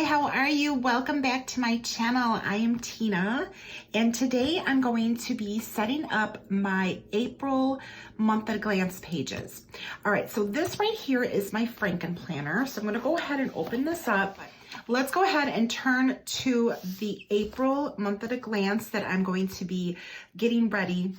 Hi, how are you? Welcome back to my channel. I am Tina, and today I'm going to be setting up my April month at a glance pages. All right, so this right here is my Franken planner. So I'm going to go ahead and open this up. Let's go ahead and turn to the April month at a glance that I'm going to be getting ready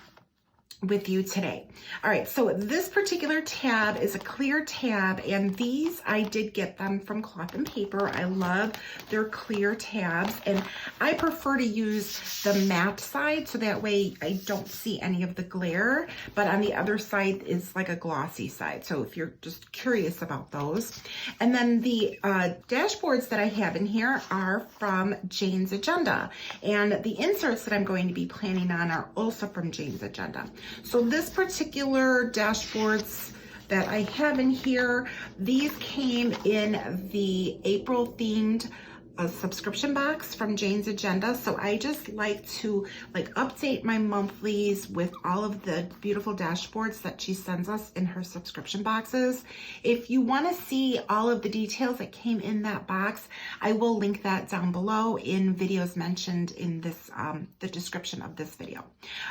with you today. All right, so this particular tab is a clear tab, and these I did get them from Cloth and Paper. I love their clear tabs, and I prefer to use the matte side so that way I don't see any of the glare, but on the other side is like a glossy side, so if you're just curious about those. And then the dashboards that I have in here are from Jane's Agenda, and the inserts that I'm going to be planning on are also from Jane's Agenda. So this particular dashboards that I have in here, these came in the April themed subscription box from Jane's Agenda. So I just like to update my monthlies with all of the beautiful dashboards that she sends us in her subscription boxes. If you want to see all of the details that came in that box, I will link that down below in videos mentioned in this the description of this video.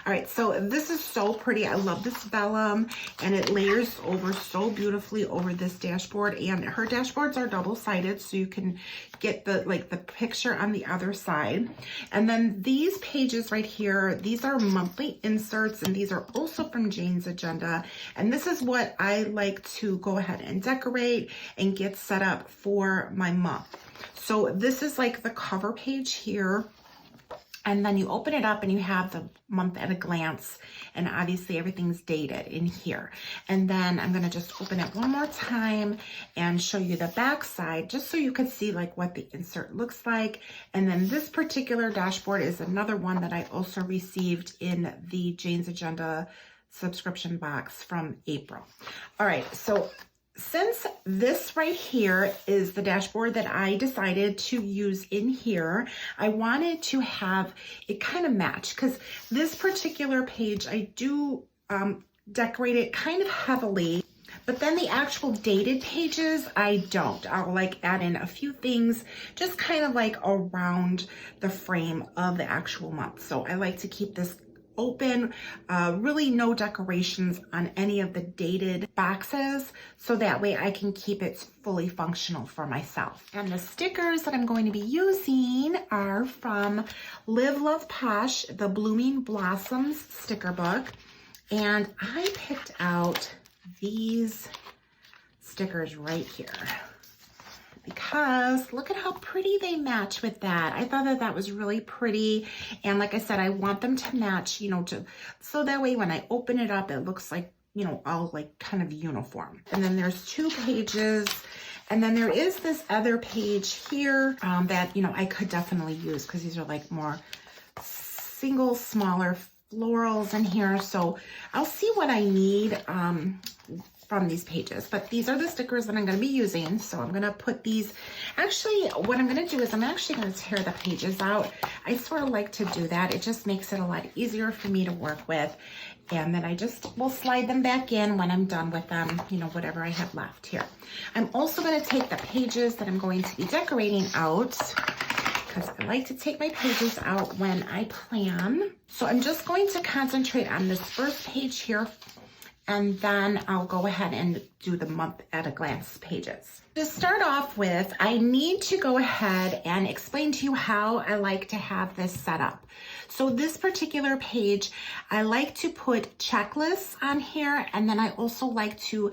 All right, so this is so pretty. I love this vellum, and it layers over so beautifully over this dashboard, and her dashboards are double-sided, so you can get the picture on the other side. And then these pages right here, these are monthly inserts, and these are also from Jane's Agenda. And this is what I like to go ahead and decorate and get set up for my month. So this is like the cover page here. And then you open it up and you have the month at a glance, and obviously everything's dated in here. And then I'm gonna just open it one more time and show you the back side, just so you can see like what the insert looks like. And then this particular dashboard is another one that I also received in the Jane's Agenda subscription box from April. All right, so since this right here is the dashboard that I decided to use in here, I wanted to have it kind of match, because this particular page, I do decorate it kind of heavily, but then the actual dated pages, I don't. I'll add in a few things just kind of around the frame of the actual month. So I like to keep this open, really no decorations on any of the dated boxes, so that way I can keep it fully functional for myself. And the stickers that I'm going to be using are from Live Love Posh, the Blooming Blossoms sticker book. And I picked out these stickers right here, because look at how pretty they match with that. I thought that that was really pretty. And like I said, I want them to match, so that way when I open it up, it looks like, all kind of uniform. And then there's two pages. And then there is this other page here that, I could definitely use, because these are more single, smaller florals in here. So I'll see what I need from these pages, but these are the stickers that I'm going to be using. So I'm going to put these, actually what I'm going to do is I'm actually going to tear the pages out. I sort of like to do that. It just makes it a lot easier for me to work with. And then I just will slide them back in when I'm done with them, whatever I have left here. I'm also going to take the pages that I'm going to be decorating out, because I like to take my pages out when I plan. So I'm just going to concentrate on this first page here, and then I'll go ahead and do the month at a glance pages. To start off with, I need to go ahead and explain to you how I like to have this set up. So this particular page, I like to put checklists on here, and then I also like to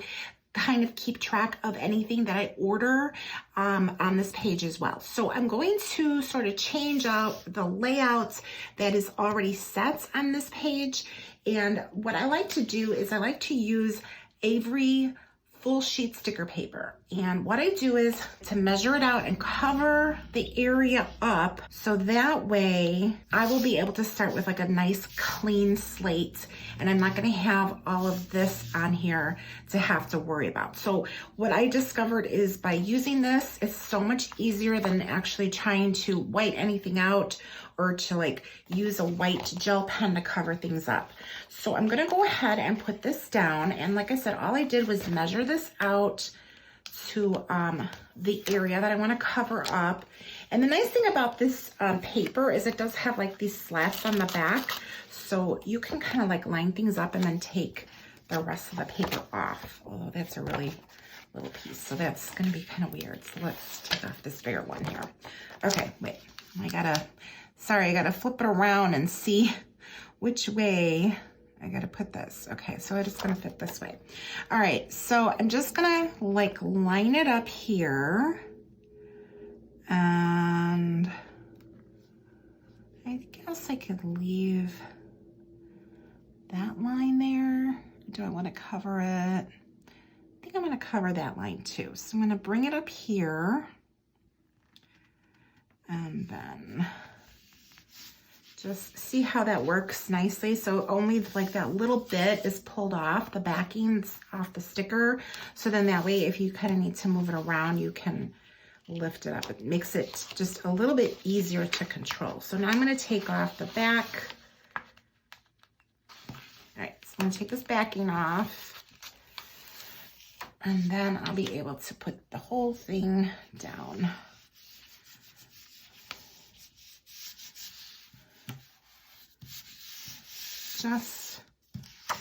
kind of keep track of anything that I order on this page as well. So I'm going to sort of change out the layouts that is already set on this page. And what I like to do is I like to use Avery full sheet sticker paper. And what I do is to measure it out and cover the area up, so that way I will be able to start with a nice clean slate, and I'm not going to have all of this on here to have to worry about. So what I discovered is by using this, it's so much easier than actually trying to white anything out or to use a white gel pen to cover things up. So I'm gonna go ahead and put this down. And like I said, all I did was measure this out to the area that I want to cover up. And the nice thing about this paper is it does have like these slats on the back, so you can kind of like line things up and then take the rest of the paper off. Although that's a really little piece, so that's going to be kind of weird. So let's take off this bigger one here. Okay, wait, I gotta flip it around and see which way I gotta put this. Okay, so it's gonna fit this way. All right, so I'm just gonna like line it up here. And I guess I could leave that line there. Do I wanna cover it? I think I'm gonna cover that line too. So I'm gonna bring it up here. And then just see how that works nicely. So only like that little bit is pulled off, the backing's off the sticker. So then that way, if you kind of need to move it around, you can lift it up. It makes it just a little bit easier to control. So now I'm gonna take off the back. All right, so I'm gonna take this backing off. And then I'll be able to put the whole thing down. Just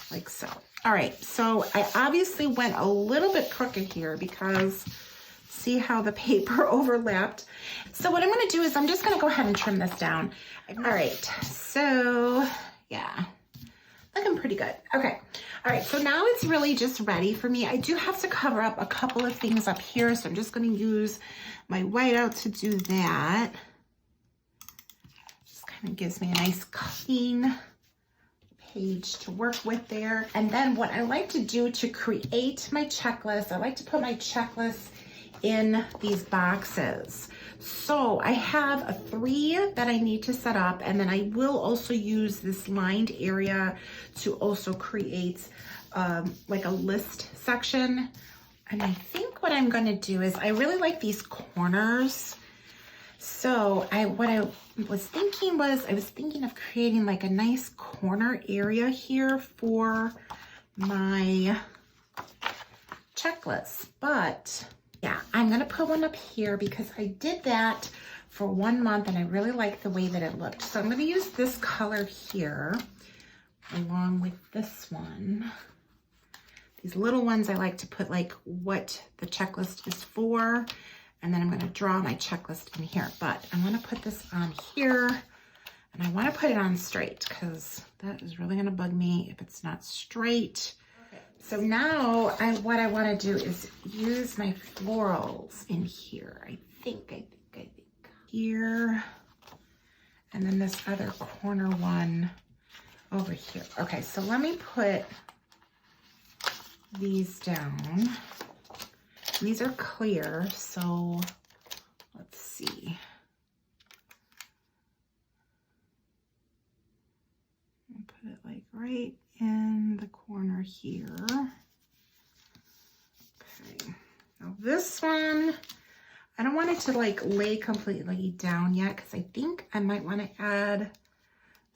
like so. All right, so I obviously went a little bit crooked here because see how the paper overlapped. So what I'm gonna do is I'm just gonna go ahead and trim this down. All right, so yeah, looking pretty good. Okay, all right, so now it's really just ready for me. I do have to cover up a couple of things up here, so I'm just gonna use my whiteout to do that. Just kind of gives me a nice clean page to work with there. And then what I like to do to create my checklist, I like to put my checklist in these boxes. So I have 3 that I need to set up, and then I will also use this lined area to also create like a list section. And I think what I'm gonna do is I really like these corners. So what I was thinking of creating like a nice corner area here for my checklist. But yeah, I'm gonna put one up here because I did that for 1 month and I really like the way that it looked. So I'm gonna use this color here along with this one. These little ones I like to put like what the checklist is for. And then I'm going to draw my checklist in here, but I'm going to put this on here and I want to put it on straight because that is really going to bug me if it's not straight. Okay. So now what I want to do is use my florals in here. I think here, and then this other corner one over here. Okay, so let me put these down. These are clear, so let's see. I'll put it like right in the corner here. Okay, now this one, I don't want it to like lay completely down yet because I think I might want to add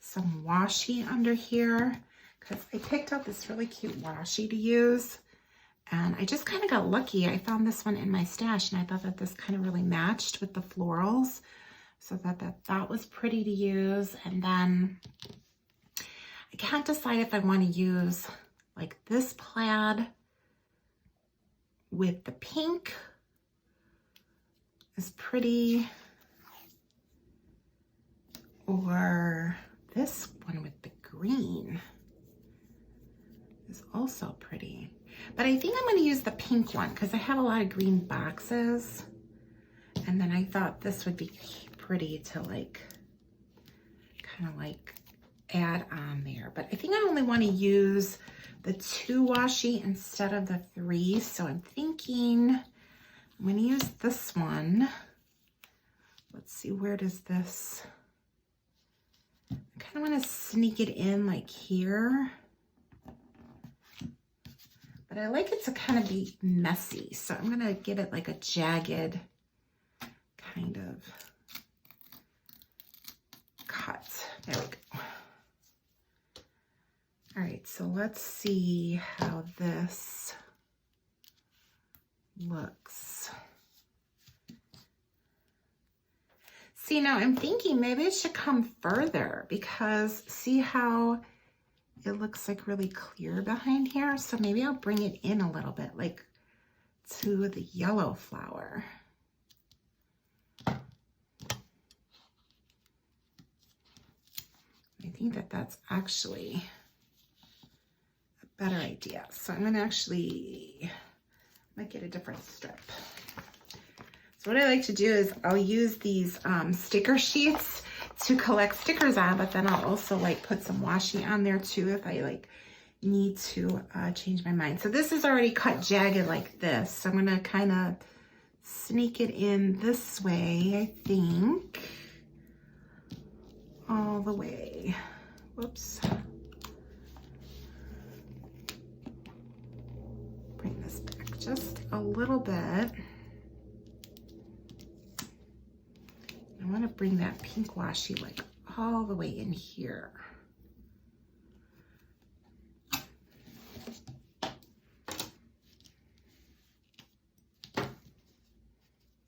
some washi under here because I picked up this really cute washi to use. And I just kind of got lucky. I found this one in my stash and I thought that this kind of really matched with the florals. So that was pretty to use. And then I can't decide if I want to use like this plaid with the pink is pretty, or this one with the green is also pretty. But I think I'm going to use the pink one because I have a lot of green boxes. And then I thought this would be pretty to like, kind of like add on there. But I think I only want to use the 2 washi instead of the 3. So I'm thinking I'm going to use this one. Let's see, where does this, I kind of want to sneak it in like here. But I like it to kind of be messy. So I'm gonna give it like a jagged kind of cut. There we go. All right, so let's see how this looks. See, now I'm thinking maybe it should come further because see how it looks like really clear behind here? So maybe I'll bring it in a little bit, like to the yellow flower. I think that that's actually a better idea. So I'm going to actually might get a different strip. So what I like to do is I'll use these sticker sheets to collect stickers on, but then I'll also like put some washi on there too if I like need to change my mind. So this is already cut jagged like this. So I'm gonna kind of sneak it in this way, I think, all the way. Whoops. Bring this back just a little bit. I want to bring that pink washi like all the way in here.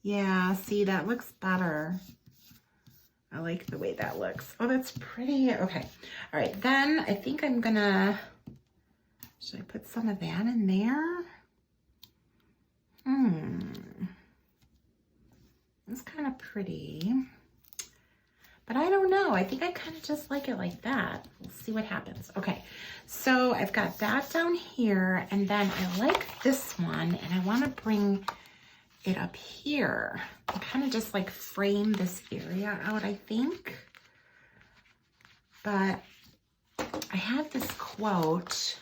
Yeah, see, that looks better. I like the way that looks. Oh, that's pretty. Okay. All right. Then I think I'm gonna, should I put some of that in there? It's kind of pretty, but I don't know. I think I kind of just like it like that. We'll see what happens. Okay, so I've got that down here, and then I like this one, and I want to bring it up here and kind of just like frame this area out, I think. But I have this quote,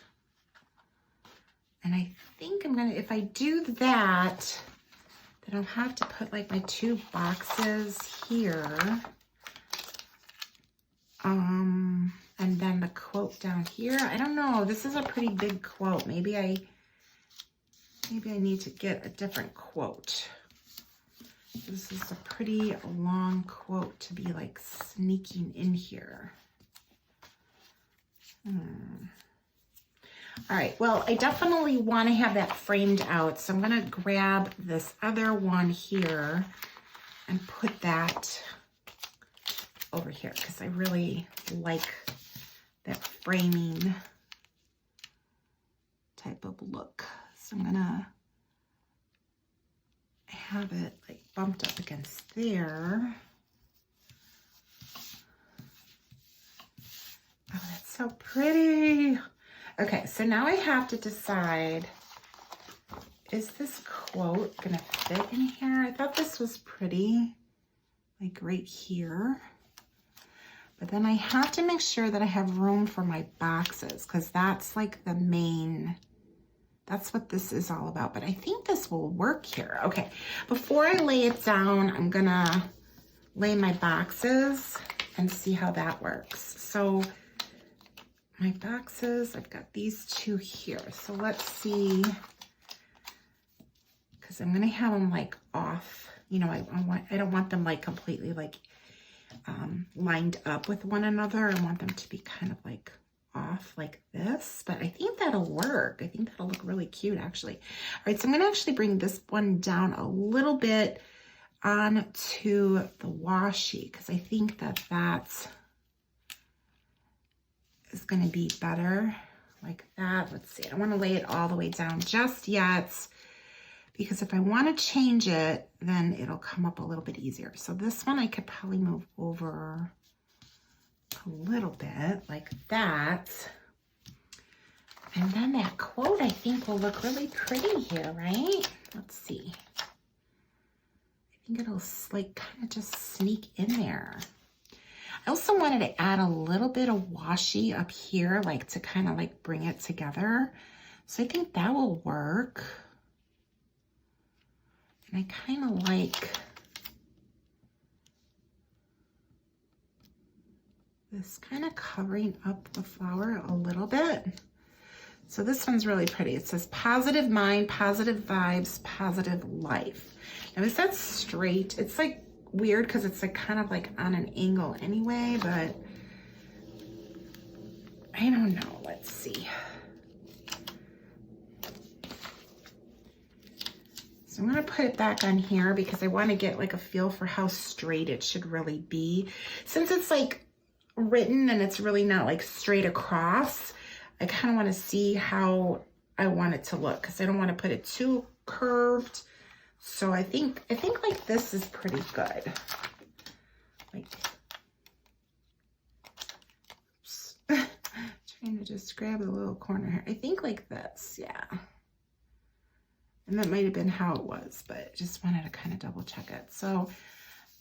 and I think I'm gonna, if I do that, then I'll have to put like my 2 boxes here. And then the quote down here. I don't know. This is a pretty big quote. Maybe I need to get a different quote. This is a pretty long quote to be like sneaking in here. All right, well, I definitely want to have that framed out, so I'm going to grab this other one here and put that over here because I really like that framing type of look. So I'm going to have it like bumped up against there. Oh, that's so pretty. Okay, so now I have to decide, is this quote gonna fit in here? I thought this was pretty, like right here. But then I have to make sure that I have room for my boxes because that's like the main, that's what this is all about. But I think this will work here. Okay, before I lay it down, I'm gonna lay my boxes and see how that works. So my boxes, I've got these 2 here. So let's see, because I'm gonna have them like off. You know, I don't want them like completely like lined up with one another. I want them to be kind of like off like this, but I think that'll work. I think that'll look really cute actually. All right, so I'm gonna actually bring this one down a little bit onto the washi because I think that that's is going to be better like that. Let's see. I don't want to lay it all the way down just yet because if I want to change it, then it'll come up a little bit easier. So this one I could probably move over a little bit like that. And then that quote I think will look really pretty here, right? Let's see. I think it'll like kind of just sneak in there. I also wanted to add a little bit of washi up here, like to kind of like bring it together. So I think that will work. And I kind of like this kind of covering up the flower a little bit. So this one's really pretty. It says positive mind, positive vibes, positive life. Now is that straight? It's like weird because it's like kind of like on an angle anyway, but I don't know. Let's see. So I'm gonna put it back on here because I wanna get like a feel for how straight it should really be. Since it's like written and it's really not like straight across, I kind of wanna see how I want it to look because I don't wanna put it too curved. So I think like this is pretty good. Like, oops. Trying to just grab a little corner here. I think like this, yeah. And that might have been how it was, but just wanted to kind of double check it. So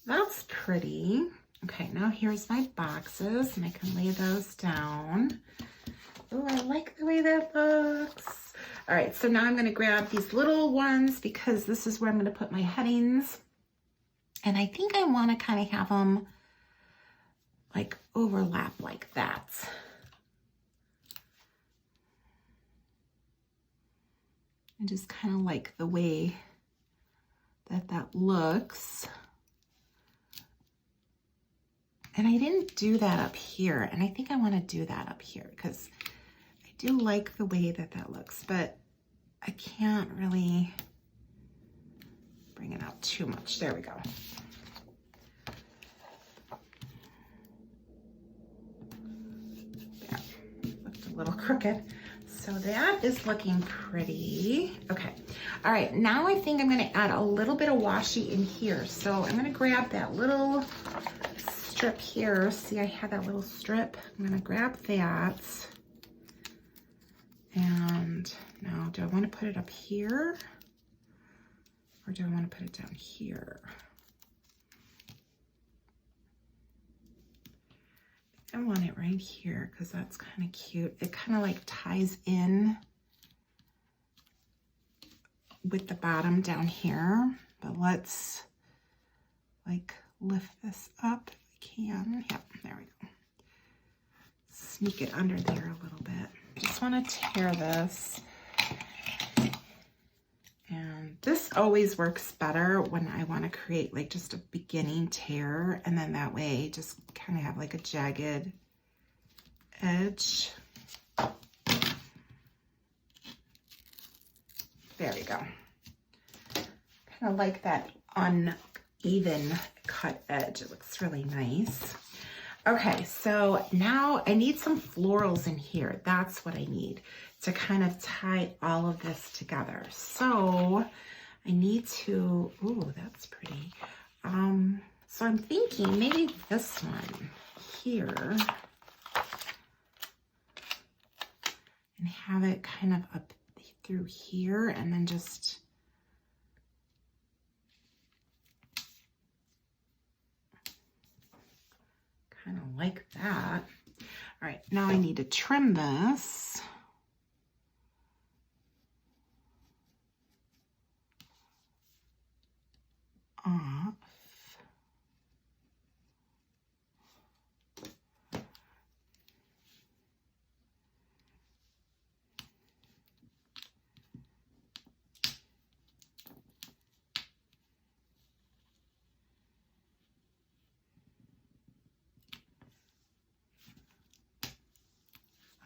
that's pretty. Okay, now here's my boxes and I can lay those down. Oh, I like the way that looks. All right, so now I'm gonna grab these little ones because this is where I'm gonna put my headings. And I think I wanna kind of have them like overlap like that. I just kind of like the way that that looks. And I didn't do that up here. And I think I want to do that up here because I do like the way that that looks, but I can't really bring it out too much. There we go. There, looked a little crooked. So that is looking pretty. Okay. All right. Now I think I'm going to add a little bit of washi in here. So I'm going to grab that little strip here. See, I had that little strip. I'm going to grab that. And now, do I want to put it up here? Or do I want to put it down here? I want it right here because that's kind of cute. It kind of like ties in with the bottom down here. But let's like lift this up if I can. Yep, there we go. Sneak it under there a little bit. I just want to tear this. And this always works better when I want to create like just a beginning tear, and then that way just kind of have like a jagged edge. There we go. Kind of like that uneven cut edge. It looks really nice. Okay, so now I need some florals in here. That's what I need to kind of tie all of this together. So I need to, ooh, that's pretty. So I'm thinking maybe this one here and have it kind of up through here and then just kind of like that. All right, now I need to trim this. Off.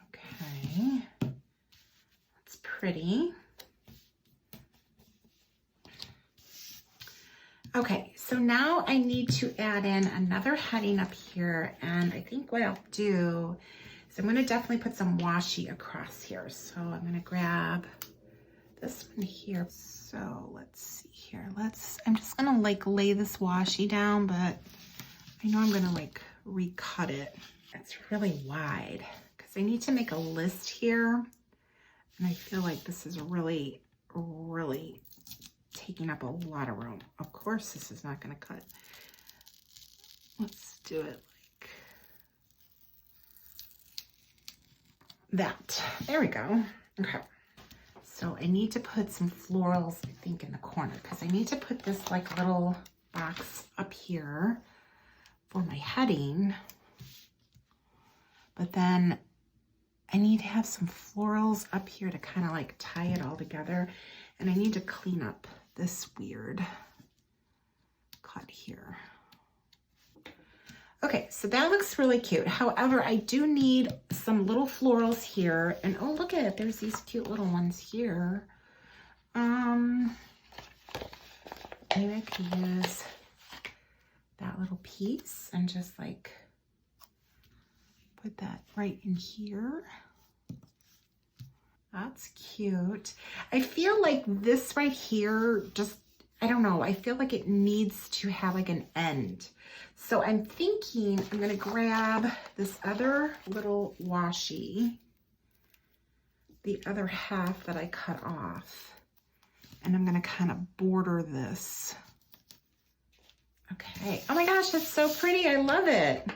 Okay, that's pretty. Okay, so now I need to add in another heading up here, and I think what I'll do is I'm going to definitely put some washi across here. So I'm going to grab this one here. So let's see here. I'm just going to like lay this washi down, but I know I'm going to like recut it. It's really wide because I need to make a list here, and I feel like this is really taking up a lot of room. Of course, this is not going to cut. Let's do it like that. There we go. Okay. So I need to put some florals, I think, in the corner because I need to put this like little box up here for my heading. But then I need to have some florals up here to kind of like tie it all together. And I need to clean up this weird cut here. Okay, so that looks really cute. However, I do need some little florals here. And oh, look at it. There's these cute little ones here. I maybe I could use that little piece and just like put that right in here. That's cute. I feel like this right here, just, I don't know, I feel like it needs to have like an end. So I'm thinking I'm gonna grab this other little washi, the other half that I cut off, and I'm gonna kind of border this. Okay, oh my gosh, that's so pretty, I love it.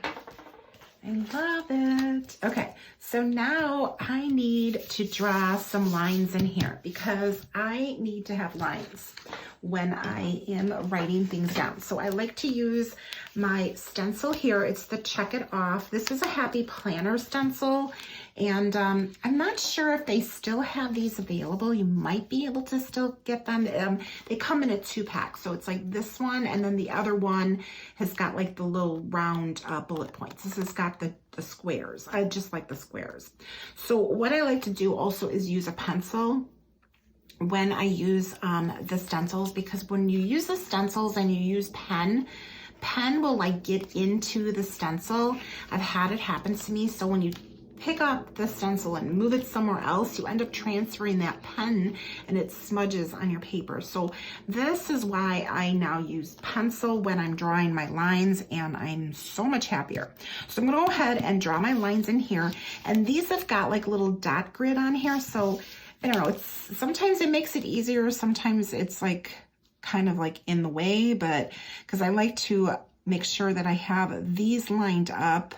I love it. Okay, so now I need to draw some lines in here because I need to have lines when I am writing things down. So I like to use my stencil here. It's the Check It Off. This is a Happy Planner stencil, and I'm not sure if they still have these available. You might be able to still get them. They come in a 2-pack, so it's like this one, and then the other one has got like the little round bullet points. This has got the squares. I just like the squares. So what I like to do also is use a pencil when I use the stencils, because when you use the stencils and you use pen will like get into the stencil. I've had it happen to me. So when you pick up the stencil and move it somewhere else, you end up transferring that pen and it smudges on your paper. So this is why I now use pencil when I'm drawing my lines, and I'm so much happier. So I'm gonna go ahead and draw my lines in here, and these have got like little dot grid on here. So I don't know, it's sometimes it makes it easier, sometimes it's like kind of like in the way, but because I like to make sure that I have these lined up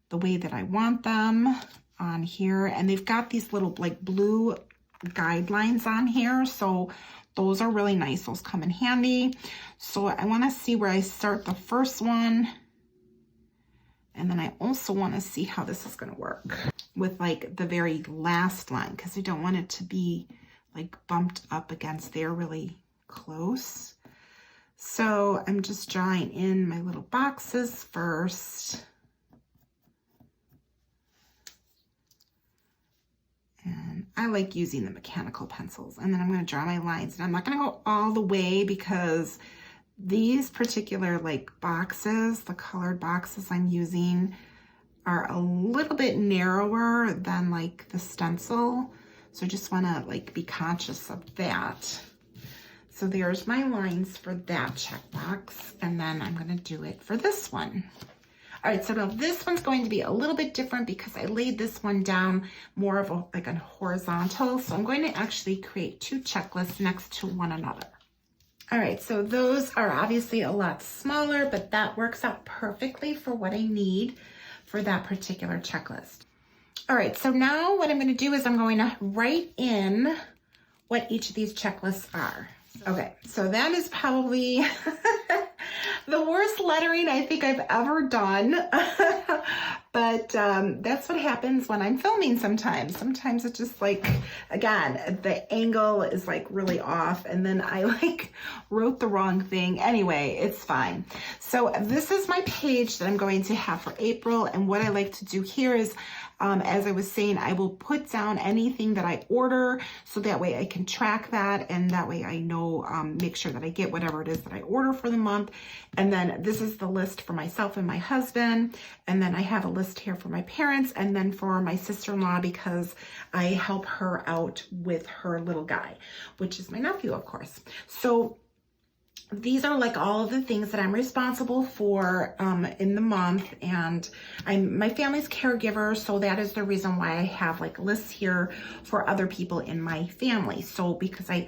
the way that I want them on here. And they've got these little like blue guidelines on here, so those are really nice. Those come in handy. So I want to see where I start the first one, and then I also want to see how this is going to work with like the very last line, because I don't want it to be like bumped up against there really close. So I'm just drawing in my little boxes first. And I like using the mechanical pencils. And then I'm going to draw my lines. And I'm not going to go all the way because these particular like boxes, the colored boxes I'm using, are a little bit narrower than like the stencil. So I just want to like be conscious of that. So there's my lines for that checkbox. And then I'm going to do it for this one. All right, so now this one's going to be a little bit different because I laid this one down more of a, like a horizontal. So I'm going to actually create 2 checklists next to one another. All right, so those are obviously a lot smaller, but that works out perfectly for what I need for that particular checklist. All right, so now what I'm going to do is I'm going to write in what each of these checklists are. Okay, so that is probably the worst lettering I think I've ever done, but that's what happens when I'm filming sometimes. Sometimes it's just like, again, the angle is like really off, and then I like wrote the wrong thing. Anyway, it's fine. So this is my page that I'm going to have for April, and what I like to do here is, as I was saying, I will put down anything that I order so that way I can track that, and that way I know, make sure that I get whatever it is that I order for the month. And then this is the list for myself and my husband. And then I have a list here for my parents, and then for my sister-in-law, because I help her out with her little guy, which is my nephew, of course. So these are like all of the things that I'm responsible for in the month, and I'm my family's caregiver, so that is the reason why I have like lists here for other people in my family. So because I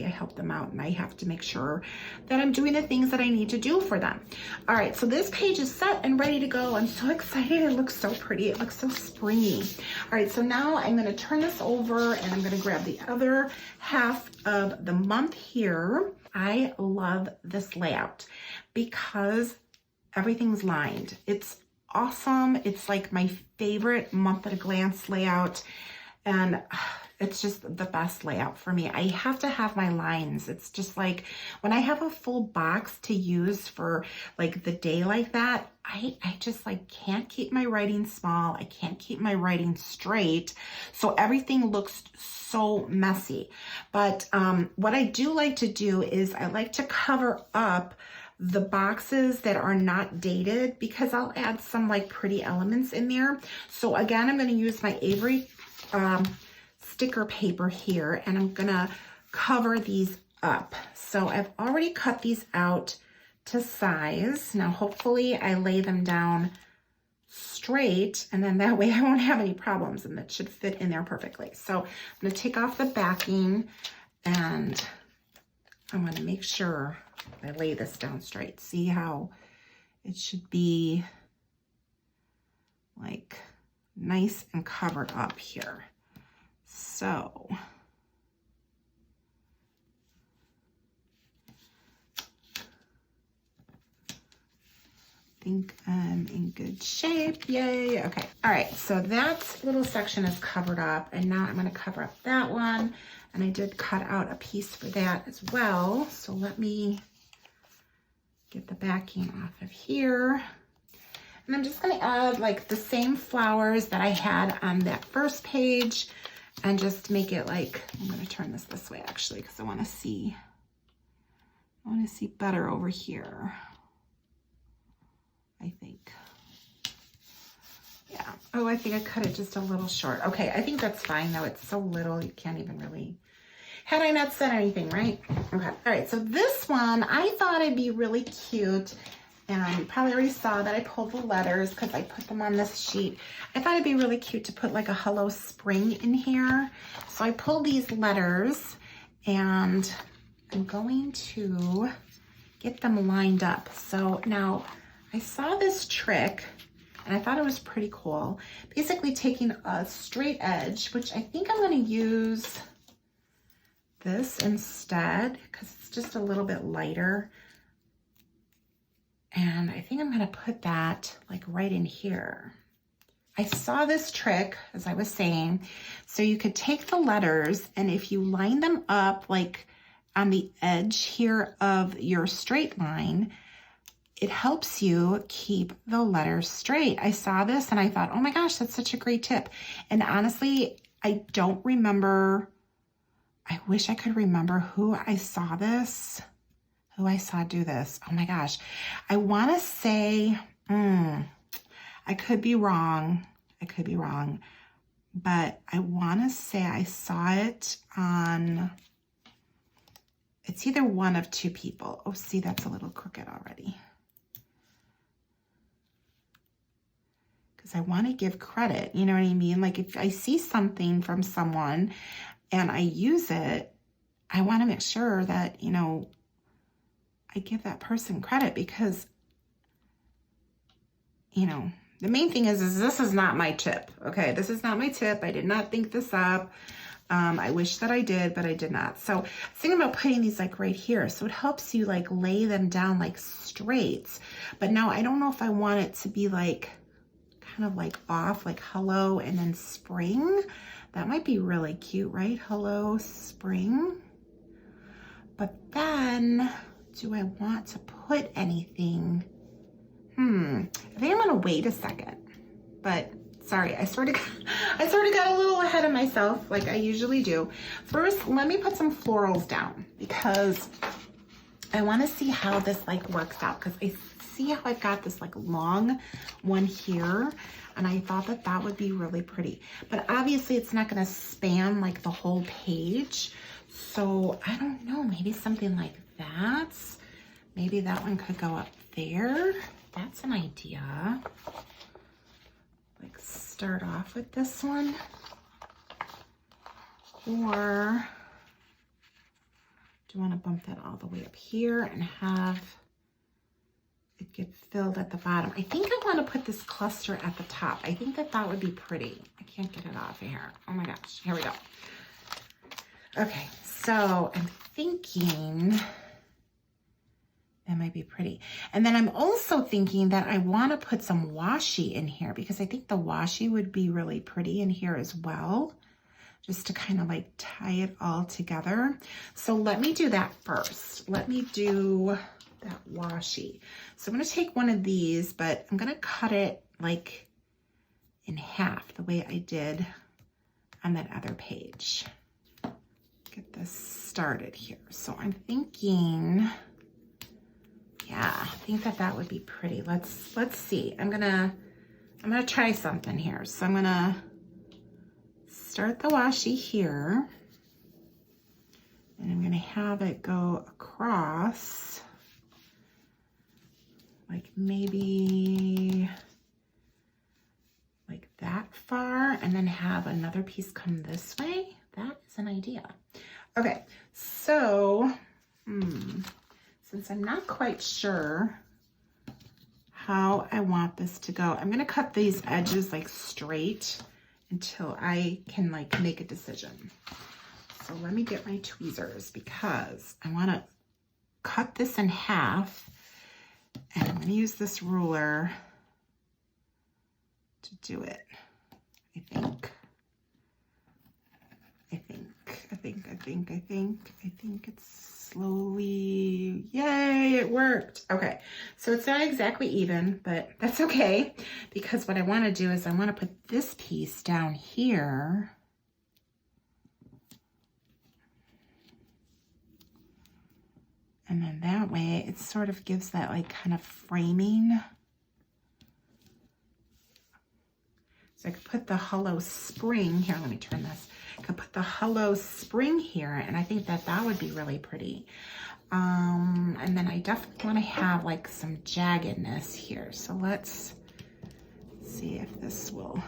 help them out, and I have to make sure that I'm doing the things that I need to do for them. All right, so this page is set and ready to go. I'm so excited. It looks so pretty. It looks so springy. All right, so now I'm going to turn this over, and I'm going to grab the other half of the month here. I love this layout because everything's lined. It's awesome. It's like my favorite month at a glance layout. And it's just the best layout for me. I have to have my lines. It's just like when I have a full box to use for like the day like that, I just like can't keep my writing small. I can't keep my writing straight. So everything looks so messy. But what I do like to do is I like to cover up the boxes that are not dated because I'll add some like pretty elements in there. So again, I'm going to use my Avery sticker paper here, and I'm gonna cover these up. So I've already cut these out to size. Now hopefully I lay them down straight, and then that way I won't have any problems, and that should fit in there perfectly. So I'm gonna take off the backing, and I'm gonna make sure I lay this down straight. See how it should be like nice and covered up here. So I think I'm in good shape. Yay. Okay. All right. So that little section is covered up, and now I'm going to cover up that one. And I did cut out a piece for that as well. So let me get the backing off of here. And I'm just going to add like the same flowers that I had on that first page, and just make it like, I'm going to turn this way actually, because I want to see better over here, I think. Yeah. Oh, I think I cut it just a little short. Okay, I think that's fine though. It's so little, you can't even really, had I not said anything, right? Okay. All right, so this one, I thought it'd be really cute. And you probably already saw that I pulled the letters because I put them on this sheet. I thought it'd be really cute to put like a hello spring in here. So I pulled these letters, and I'm going to get them lined up. So now I saw this trick, and I thought it was pretty cool. Basically taking a straight edge, which I think I'm going to use this instead because it's just a little bit lighter. And I think I'm gonna put that like right in here. I saw this trick, as I was saying, so you could take the letters, and if you line them up like on the edge here of your straight line, it helps you keep the letters straight. I saw this and I thought, oh my gosh, that's such a great tip. And honestly, I don't remember, I wish I could remember who I saw do this. Oh my gosh. I want to say, I could be wrong. But I want to say I saw it on, it's either one of two people. Oh, see, that's a little crooked already. Because I want to give credit, you know what I mean? Like if I see something from someone and I use it, I want to make sure that, you know, I give that person credit because, you know, the main thing is this is not my tip. Okay, this is not my tip. I did not think this up. I wish that I did, but I did not. So I was thinking about putting these like right here. So it helps you like lay them down like straight. But now I don't know if I want it to be like kind of like off, like hello and then spring. That might be really cute, right? Hello, spring. But then, do I want to put anything? I think I'm gonna wait a second. But sorry, I sort of got a little ahead of myself, like I usually do. First, let me put some florals down because I want to see how this like works out. Because I see how I've got this like long one here, and I thought that that would be really pretty. But obviously, it's not gonna span like the whole page. So I don't know, maybe something like that. Maybe that one could go up there. That's an idea. Like start off with this one. Or do you want to bump that all the way up here and have it get filled at the bottom? I think I want to put this cluster at the top. I think that that would be pretty. I can't get it off of here. Oh my gosh, here we go. Okay, so I'm thinking that might be pretty. And then I'm also thinking that I want to put some washi in here because I think the washi would be really pretty in here as well. just to kind of like tie it all together. So let me do that first. Let me do that washi. So I'm gonna take one of these, but I'm gonna cut it like in half the way I did on that other page. Get this started here. So I'm thinking, yeah, I think that that would be pretty. Let's see. I'm gonna try something here. So I'm gonna start the washi here, and I'm gonna have it go across, like maybe like that far, and then have another piece come this way. That is an idea. Okay, so since I'm not quite sure how I want this to go, I'm gonna cut these edges like straight until I can like make a decision. So let me get my tweezers because I want to cut this in half, and I'm going to use this ruler to do it. I think it's slowly, yay, it worked. Okay, so it's not exactly even, but that's okay, because what I want to do is I want to put this piece down here. And then that way it sort of gives that like kind of framing. So I could put the hollow spring here. Let me turn this. I could put the hollow spring here, and I think that that would be really pretty. And then I definitely want to have like some jaggedness here. So let's see if this will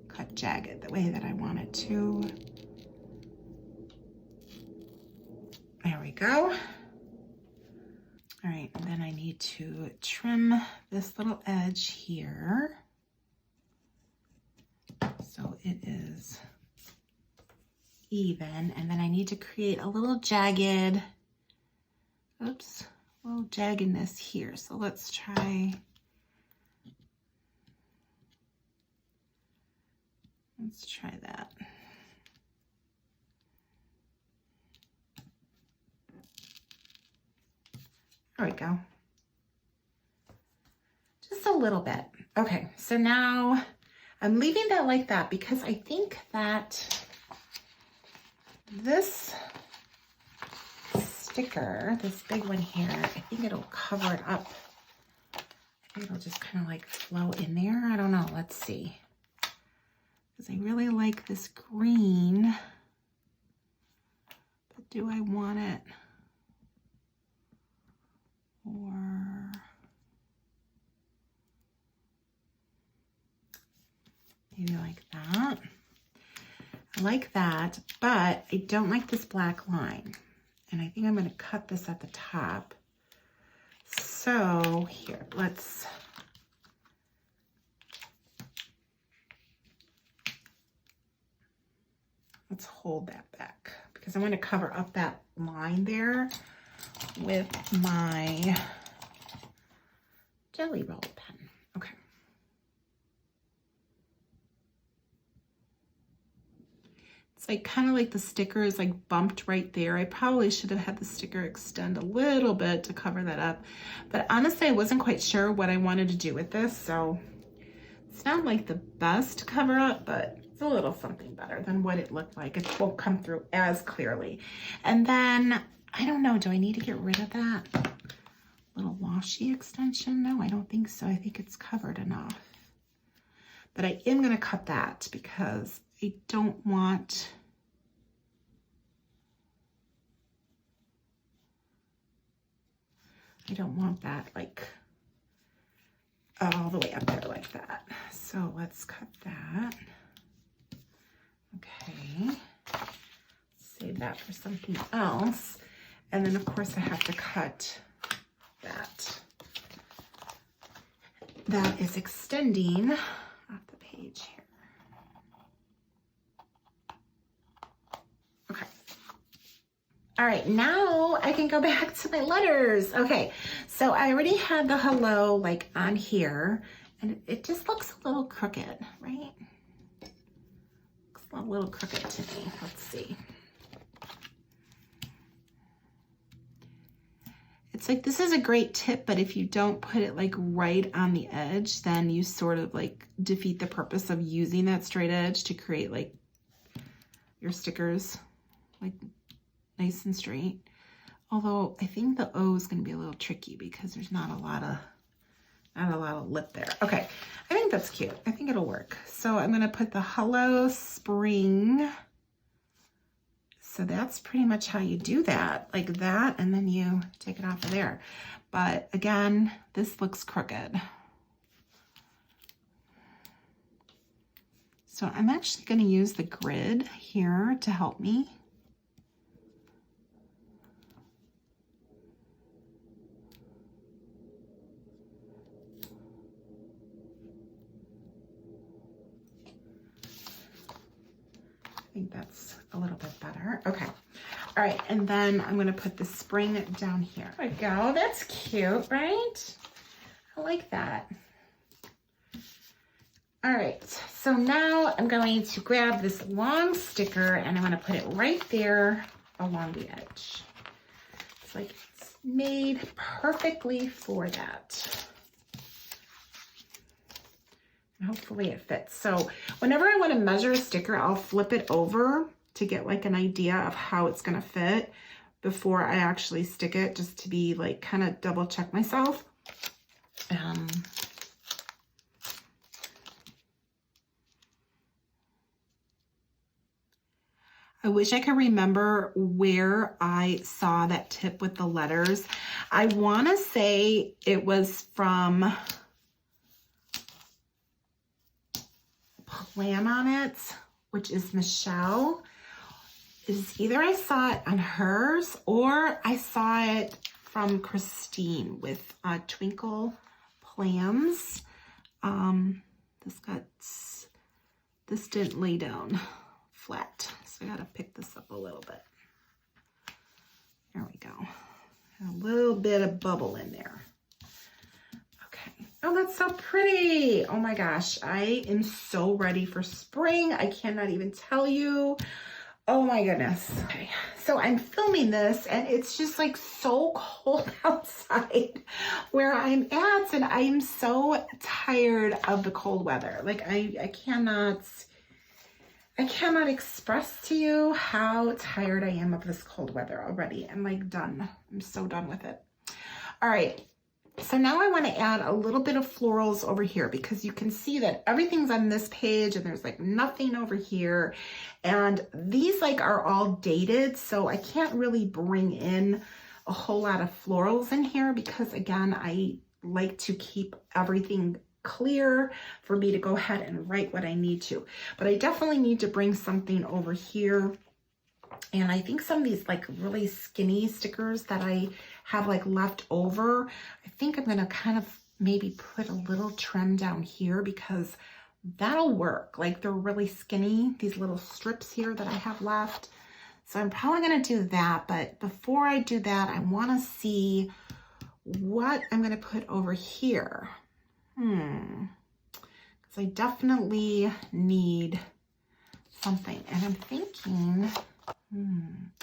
cut jagged the way that I want it to. There we go. All right, and then I need to trim this little edge here, so it is even, and then I need to create a little jagged, oops, a little jaggedness here. So let's try, that. There we go. Just a little bit. Okay, so now I'm leaving that like that because I think that this sticker, this big one here, I think it'll cover it up. I think it'll just kind of like flow in there. I don't know. Let's see. Because I really like this green, but do I want it? Or maybe like that. I like that, but I don't like this black line. And I think I'm going to cut this at the top. So here, let's hold that back because I want to cover up that line there with my Jelly Roll pen. Okay. It's like kind of like the sticker is like bumped right there. I probably should have had the sticker extend a little bit to cover that up. But honestly, I wasn't quite sure what I wanted to do with this. So it's not like the best cover up, but it's a little something better than what it looked like. It won't come through as clearly. And then I don't know, do I need to get rid of that little washi extension? No, I don't think so. I think it's covered enough. But I am going to cut that because I don't want that like all the way up there like that. So let's cut that. Okay. Save that for something else. And then of course I have to cut that. That is extending off the page here. Okay. All right, now I can go back to my letters. Okay, so I already had the hello like on here, and it just looks a little crooked, right? Looks a little crooked to me. Let's see. It's like, this is a great tip, but if you don't put it like right on the edge, then you sort of like defeat the purpose of using that straight edge to create like your stickers like nice and straight. Although I think the O is going to be a little tricky because there's not a lot of lip there. Okay, I think that's cute. I think it'll work. So I'm going to put the Hello Spring. So that's pretty much how you do that, like that, and then you take it off of there. But again, this looks crooked. So I'm actually going to use the grid here to help me. I think that's a little bit better. Okay. All right. And then I'm going to put the spring down here. There we go. That's cute, right? I like that. All right. So now I'm going to grab this long sticker and I'm going to put it right there along the edge. It's like it's made perfectly for that. Hopefully it fits. So whenever I want to measure a sticker, I'll flip it over to get like an idea of how it's going to fit before I actually stick it, just to be like kind of double check myself. I wish I could remember where I saw that tip with the letters. I want to say it was from Plan on It, which is Michelle. Is either I saw it on hers or I saw it from Christine with Twinkle Plans. This didn't lay down flat, so I gotta pick this up a little bit. There we go. A little bit of bubble in there. Oh, that's so pretty. Oh my gosh, I am so ready for spring. I cannot even tell you. Oh my goodness. Okay, so I'm filming this and it's just like so cold outside where I'm at, and I'm so tired of the cold weather. Like I cannot express to you how tired I am of this cold weather already. I'm like done. I'm so done with it. All right. So now I want to add a little bit of florals over here because you can see that everything's on this page and there's like nothing over here. And these like are all dated, so I can't really bring in a whole lot of florals in here because again, I like to keep everything clear for me to go ahead and write what I need to. But I definitely need to bring something over here. And I think some of these like really skinny stickers that I have like left over, I think I'm going to kind of maybe put a little trim down here because that'll work. Like they're really skinny, these little strips here that I have left. So I'm probably going to do that. But before I do that, I want to see what I'm going to put over here. Because I definitely need something. And I'm thinking...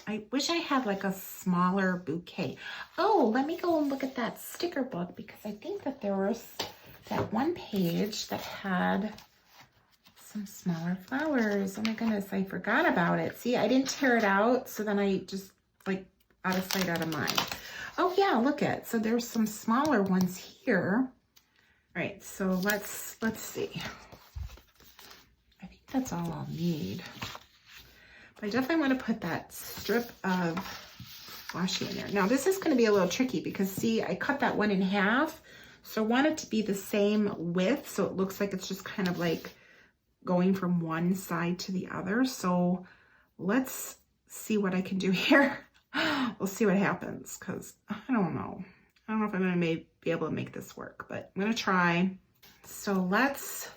I wish I had like a smaller bouquet. Oh, let me go and look at that sticker book because I think that there was that one page that had some smaller flowers. Oh my goodness, I forgot about it. See, I didn't tear it out, so then I just like out of sight, out of mind. Oh yeah, look at, so there's some smaller ones here. All right, so let's see. I think that's all I'll need. I definitely want to put that strip of washi in there. Now this is going to be a little tricky because see, I cut that one in half. So I want it to be the same width. So it looks like it's just kind of like going from one side to the other. So let's see what I can do here. We'll see what happens because I don't know. I don't know if I'm going to be able to make this work, but I'm going to try. So let's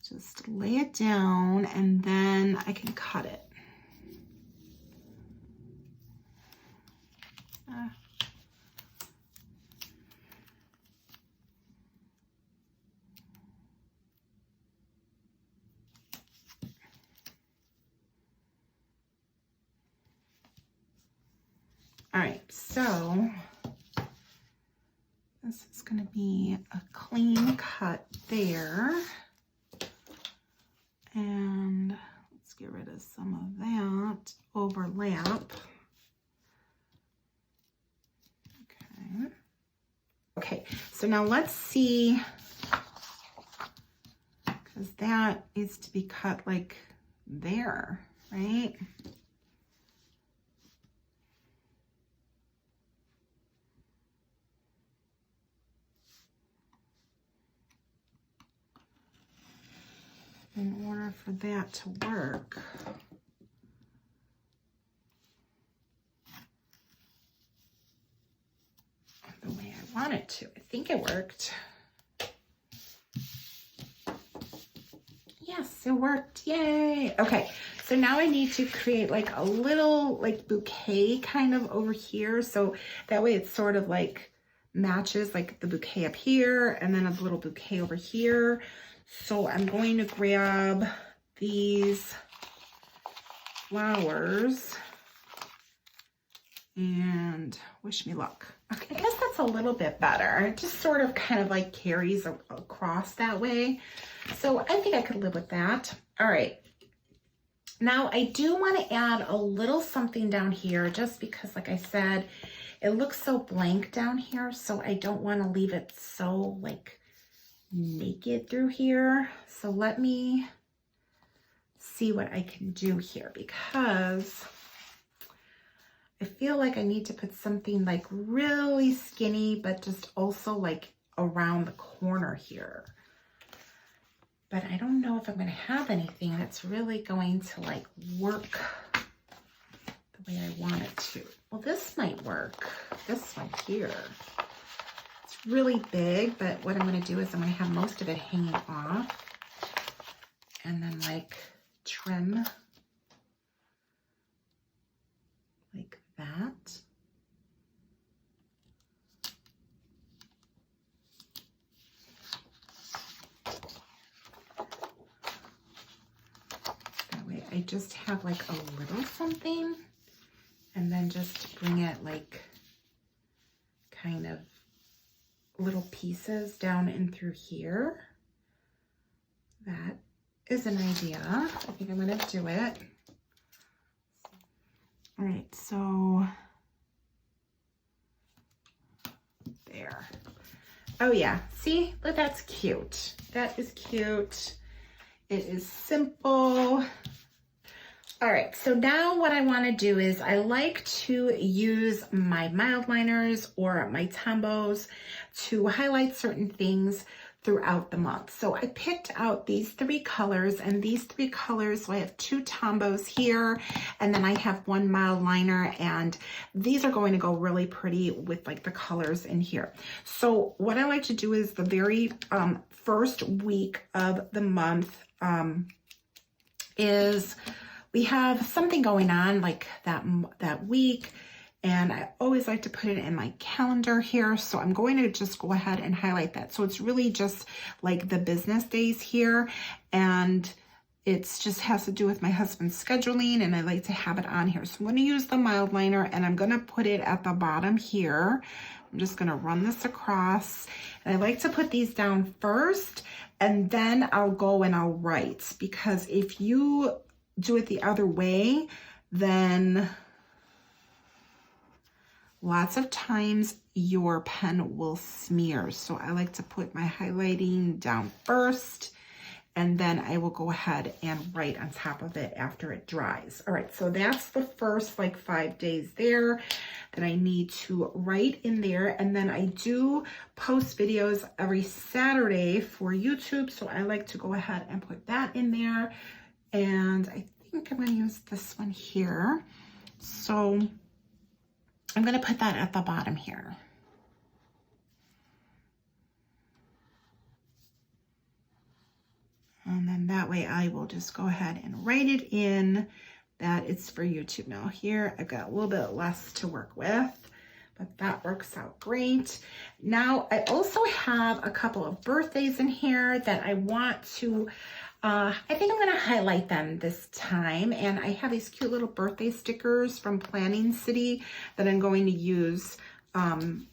just lay it down and then I can cut it. right, so this is going to be a clean cut there. And let's get rid of some of that overlap. Okay. Okay, so now let's see, because that needs to be cut like there, right? In order for that to work, the way I want it to. I think it worked. Yes, it worked. Yay. Okay, so now I need to create like a little like bouquet kind of over here. So that way it's sort of like matches like the bouquet up here and then a little bouquet over here. So I'm going to grab these flowers and wish me luck. Okay, I guess that's a little bit better. It just sort of kind of like carries across that way. So I think I could live with that. All right. Now I do want to add a little something down here just because, like I said, it looks so blank down here. So I don't want to leave it so like naked through here. So let me see what I can do here, because I feel like I need to put something like really skinny, but just also like around the corner here. But I don't know if I'm going to have anything that's really going to like work the way I want it to. Well, this might work. This one here. It's really big, but what I'm going to do is I'm going to have most of it hanging off and then like trim like that. That way I just have like a little something, and then just bring it like kind of little pieces down in through here. That is an idea. I think I'm going to do it. All right, so there. Oh yeah, see, look, that's cute. That is cute. It is simple. All right, so now what I want to do is I like to use my mild liners or my Tombows to highlight certain things throughout the month. So I picked out these 3 colors, and these 3 colors, so I have 2 Tombows here, and then I have 1 mild liner, and these are going to go really pretty with like the colors in here. So what I like to do is the very first week of the month is we have something going on like that week, and I always like to put it in my calendar here. So I'm going to just go ahead and highlight that. So it's really just like the business days here, and it's just has to do with my husband's scheduling, and I like to have it on here. So I'm going to use the mild liner, and I'm going to put it at the bottom here. I'm just going to run this across, and I like to put these down first, and then I'll go and I'll write, because if you do it the other way, then lots of times your pen will smear. So I like to put my highlighting down first, and then I will go ahead and write on top of it after it dries. All right, so that's the first like 5 days there that I need to write in there. And then I do post videos every Saturday for YouTube, so I like to go ahead and put that in there. And I think I'm going to use this one here. So I'm going to put that at the bottom here. And then that way I will just go ahead and write it in that it's for YouTube. Now here I've got a little bit less to work with, but that works out great. Now I also have a couple of birthdays in here that I want to I think I'm gonna highlight them this time, and I have these cute little birthday stickers from Planning City that I'm going to use on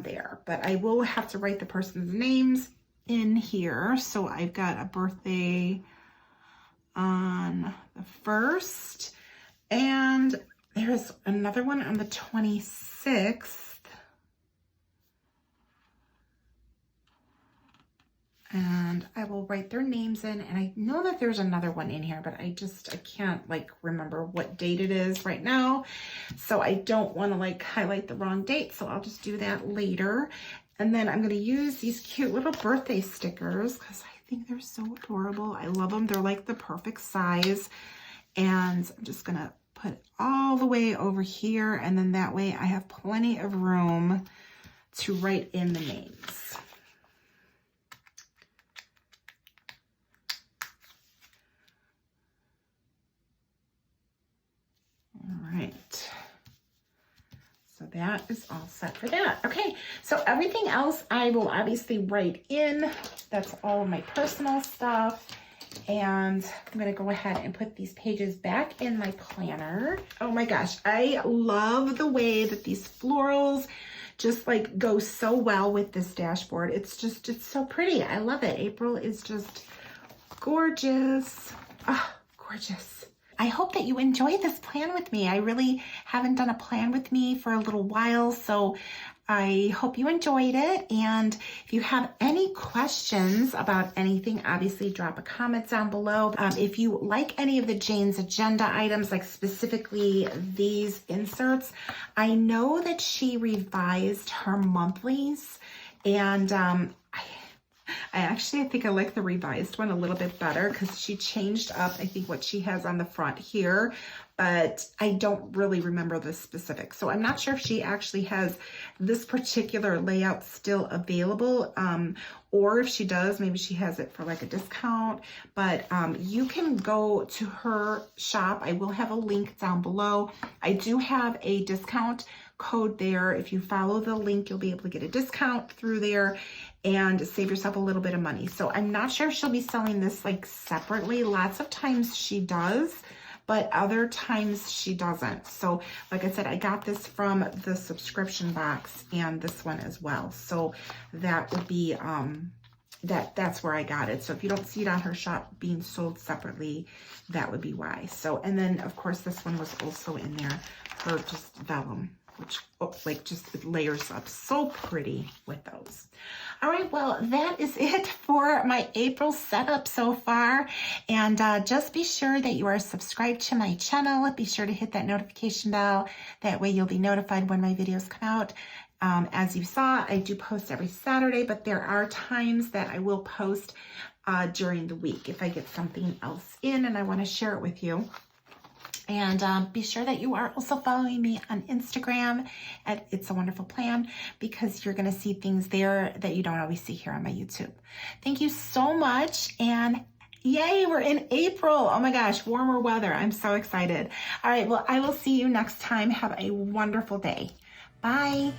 there, but I will have to write the person's names in here. So I've got a birthday on the 1st, and there's another one on the 26th. And I will write their names in, and I know that there's another one in here, but I can't like remember what date it is right now. So I don't want to like highlight the wrong date. So I'll just do that later. And then I'm going to use these cute little birthday stickers because I think they're so adorable. I love them. They're like the perfect size. And I'm just going to put it all the way over here. And then that way I have plenty of room to write in the names. Right, so that is all set for that. Okay, so everything else I will obviously write in. That's all of my personal stuff. And I'm gonna go ahead and put these pages back in my planner. Oh my gosh, I love the way that these florals just like go so well with this dashboard. It's so pretty. I love it. April is just gorgeous. Oh, gorgeous. I hope that you enjoyed this plan with me. I really haven't done a plan with me for a little while, so I hope you enjoyed it. And if you have any questions about anything, obviously drop a comment down below. If you like any of the Jane's Agenda items, like specifically these inserts, I know that she revised her monthlies, and I think I like the revised one a little bit better because she changed up, I think, what she has on the front here, but I don't really remember the specifics. So I'm not sure if she actually has this particular layout still available, or if she does, maybe she has it for like a discount, but you can go to her shop. I will have a link down below. I do have a discount code there. If you follow the link, you'll be able to get a discount through there and save yourself a little bit of money. So I'm not sure if she'll be selling this like separately. Lots of times she does, but other times she doesn't. So like I said, I got this from the subscription box and this one as well. So that would be, that's where I got it. So if you don't see it on her shop being sold separately, that would be why. So, and then of course this one was also in there for just vellum, which like just layers up so pretty with those. All right, well, that is it for my April setup so far. And just be sure that you are subscribed to my channel. Be sure to hit that notification bell. That way you'll be notified when my videos come out. As you saw, I do post every Saturday, but there are times that I will post during the week if I get something else in and I want to share it with you. And be sure that you are also following me on Instagram at It's a Wonderful Plan, because you're going to see things there that you don't always see here on my YouTube. Thank you so much. And yay, we're in April. Oh my gosh, warmer weather. I'm so excited. All right, well, I will see you next time. Have a wonderful day. Bye.